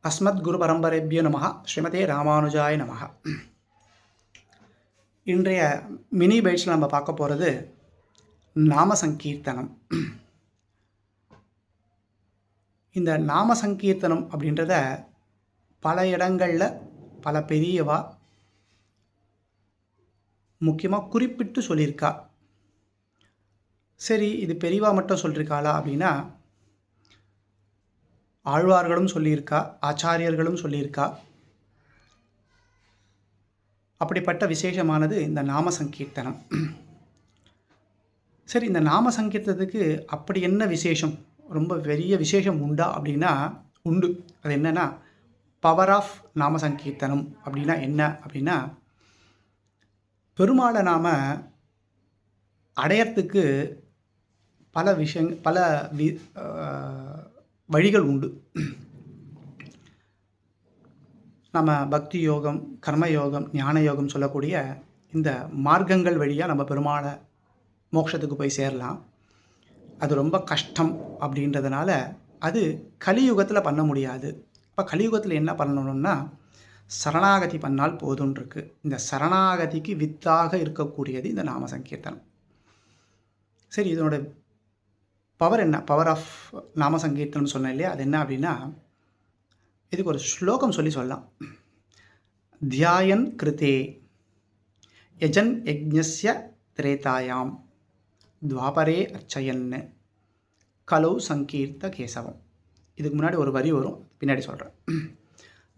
அஸ்மத் குரு பரம்பரைபியோ நமஹ. ஸ்ரீமதே ராமானுஜாய நமஹ. இன்றைய மினி பைட்ஸில் நம்ம பார்க்க போகிறது நாம சங்கீர்த்தனம். இந்த நாம சங்கீர்த்தனம் அப்படின்றத பல இடங்களில் பல பெரியவா முக்கியமாக குறிப்பிட்டு சொல்லியிருக்கா. சரி, இது பெரியவா மட்டும் சொல்லியிருக்காளா அப்படின்னா, ஆழ்வார்களும் சொல்லியிருக்கா, ஆச்சாரியர்களும் சொல்லியிருக்கா. அப்படிப்பட்ட விசேஷமானது இந்த நாம சங்கீர்த்தனம். சரி, இந்த நாம சங்கீர்த்தனத்துக்கு அப்படி என்ன விசேஷம், ரொம்ப பெரிய விசேஷம் உண்டா அப்படின்னா உண்டு. அது என்னென்னா, பவர் ஆஃப் நாம சங்கீர்த்தனம் அப்படின்னா என்ன அப்படின்னா, பெருமாளை நாம் அடையறதுக்கு பல வழிகள் உண்டு. நம்ம பக்தி யோகம், கர்மயோகம், ஞான யோகம் சொல்லக்கூடிய இந்த மார்க்கங்கள் வழியாக நம்ம பெருமாளை மோட்சத்துக்கு போய் சேரலாம். அது ரொம்ப கஷ்டம் அப்படின்றதுனால அது கலியுகத்தில் பண்ண முடியாது. இப்போ கலியுகத்தில் என்ன பண்ணணும்னா, சரணாகதி பண்ணால் போதும்னு இருக்குது. இந்த சரணாகதிக்கு வித்தாக இருக்கக்கூடியது இந்த நாம சங்கீர்த்தனம். சரி, இதனோட பவர் என்ன, பவர் ஆஃப் நாம சங்கீர்த்தனம் சொன்னேன் இல்லையா, அது என்ன அப்படின்னா, இதுக்கு ஒரு ஸ்லோகம் சொல்லலாம். தியாயன் கிருதே யஜன் யஜ்ஞஸ்ய திரேதாயாம் துவாபரே அர்ச்சயன் கலௌ சங்கீர்த்த கேசவம். இதுக்கு முன்னாடி ஒரு வரி வரும், பின்னாடி சொல்கிறேன்.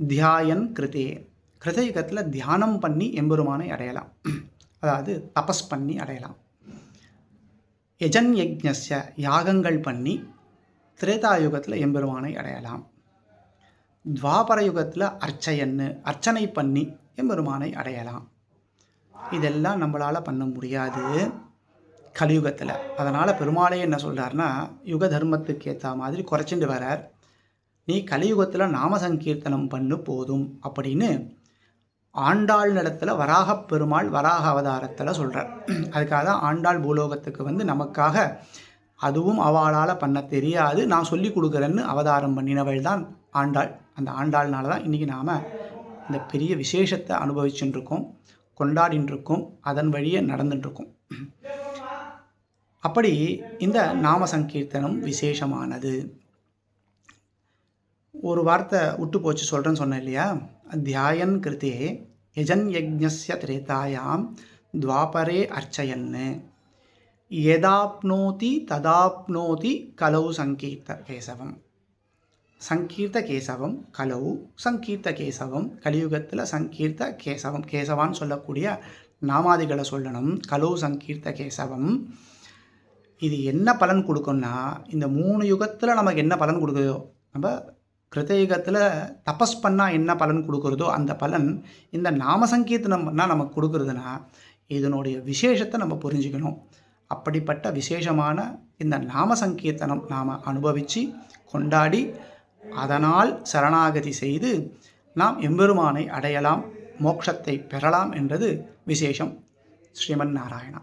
தியாயன் கிருதே, கிருதயுகத்தில் தியானம் பண்ணி எம்பெருமானை அடையலாம், அதாவது தபஸ் பண்ணி அடையலாம். யஜன் யஜ்ஞஸ்ய, யாகங்கள் பண்ணி திரேதாயுகத்தில் எம்பெருமானை அடையலாம். துவாபர யுகத்தில் அர்ச்சையன்னு, அர்ச்சனை பண்ணி எம்பெருமானை அடையலாம். இதெல்லாம் நம்மளால் பண்ண முடியாது கலியுகத்தில். அதனால் பெருமாளே என்ன சொல்கிறார்னா, யுக தர்மத்துக்கு ஏற்ற மாதிரி குறைச்சிட்டு வரார். நீ கலியுகத்தில் நாம சங்கீர்த்தனம் பண்ணு போதும் அப்படின்னு ஆண்டாள் நிலத்தில் வராக பெருமாள் வராக அவதாரத்தில் சொல்கிறார். அதுக்காக தான் ஆண்டாள் பூலோகத்துக்கு நமக்காக, அதுவும் அவளால் பண்ண தெரியாது, நான் சொல்லி கொடுக்குறேன்னு அவதாரம் பண்ணினவள் தான் ஆண்டாள். அந்த ஆண்டாள்னால தான் இன்றைக்கி நாம் இந்த பெரிய விசேஷத்தை அனுபவிச்சுட்டு இருக்கோம், கொண்டாடின்னு இருக்கோம், அதன் வழியே நடந்துட்டுருக்கோம். அப்படி இந்த நாம சங்கீர்த்தனம் விசேஷமானது. ஒரு வார்த்தை விட்டு போச்சு சொல்கிறேன்னு சொன்னேன் இல்லையா, தியாயன் கிருதே யஜன் யஜ்ஞஸ்ய திரேதாயாம் துவாபரே அர்ச்சயன்னு யதாப்னோதி ததாப்னோதி கலௌ சங்கீர்த்த கேசவம். சங்கீர்த்த கேசவம் கலௌ சங்கீர்த்த கேசவம். கலியுகத்தில் சங்கீர்த்த கேசவம், கேசவான்னு சொல்லக்கூடிய நாமாதிகளை சொல்லணும். கலௌ சங்கீர்த்த கேசவம். இது என்ன பலன் கொடுக்கும்னா, இந்த 3 யுகத்தில் நமக்கு என்ன பலன் கொடுக்குதோ, நம்ம கிருதயுகத்தில் தபஸ் பண்ணால் என்ன பலன் கொடுக்குறதோ அந்த பலன் இந்த நாம சங்கீர்த்தனம் பண்ணால் நமக்கு கொடுக்குறதுனா, இதனுடைய விசேஷத்தை நம்ம புரிஞ்சுக்கணும். அப்படிப்பட்ட விசேஷமான இந்த நாம சங்கீர்த்தனம் நாம் அனுபவித்து கொண்டாடி அதனால் சரணாகதி செய்து நாம் எம்பெருமானை அடையலாம், மோட்சத்தை பெறலாம் என்றது விசேஷம். ஸ்ரீமன் நாராயணா.